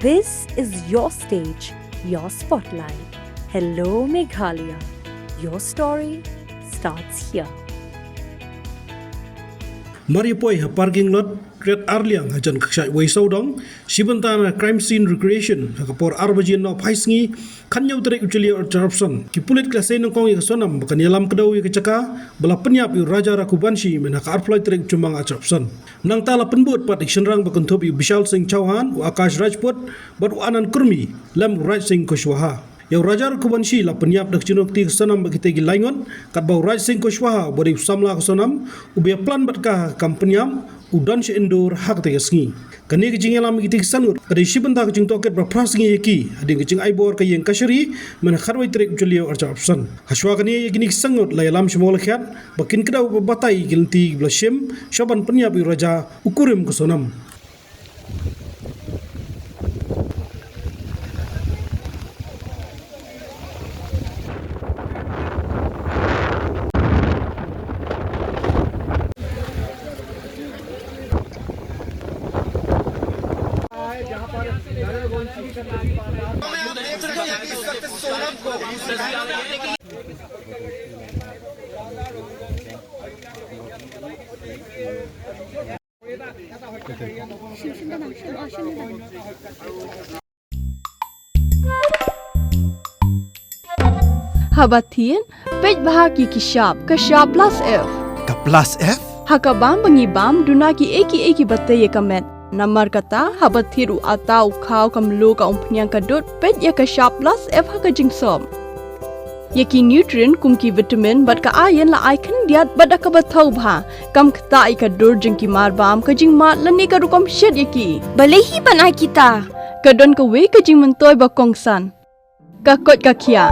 This is your stage, your spotlight. Hello, Meghalaya. Your story starts here. Mariupoi ha parking lot red arliang ha jan kshai wei saudong sibantana crime scene recreation ha kapor arbajin no phaisngi khanyau trek uchulia interruption ki pulit klase Nyngkong ya Sonam bakan yalam Kdew ya Jaka bala Pynïap yu raja rakubanshi men ha arfloi trek chumang interruption nang tala penbut pat iksenrang bakan thop yu Bishal Singh Chauhan u Akash Rajput bat u Anan Kurmi lam Raj Singh Kushwaha Yau Raja Rakubanshi la Pynïap dak chinok ti Sonam bagite gi laingon kat bau Raj Singh Kushwaha bodi samla ko Sonam ubia plan bat ka kam Pynïap udan she indoor hak te sngi kani gi jingelam gi ti sanur kadi shibanta ko jing toket bra prasngi yeki adi gi jing aibor ka yeng kashari men kharwai trek julio archa option haswa kani gi nik sangut la yalam shmol khat bakin Kdew batai gilti blashem shoban Pynïap Raja ukurim ko Sonam Habatin, pej bahagi kishap plus F. Ka plus F? Hakabam bangibam dunaki eki batay kamet. Namar kata habathiru atau kau kamlu ka umpnyang kadut pej ya kishap plus F haka jingsom. Yaki nutrient kumki vitamin bat ka ayan la icon diat bat ka bathau bha kam khta ka dur jingki marbam ka jing mat lani ka rukom shed yaki. Balehi banai kita. Kadon ka we ka jing mentoy ba kongsan. Ka kot ka kia.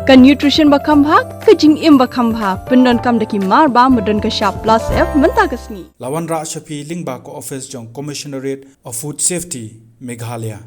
Ka nutrition ba khambha ka jing im ba khambha pendon kam daki mar ba modon ka sharp plus F menta kasni Lawan Ra Shafi Lingba ko office jong commissionerate of food safety Meghalaya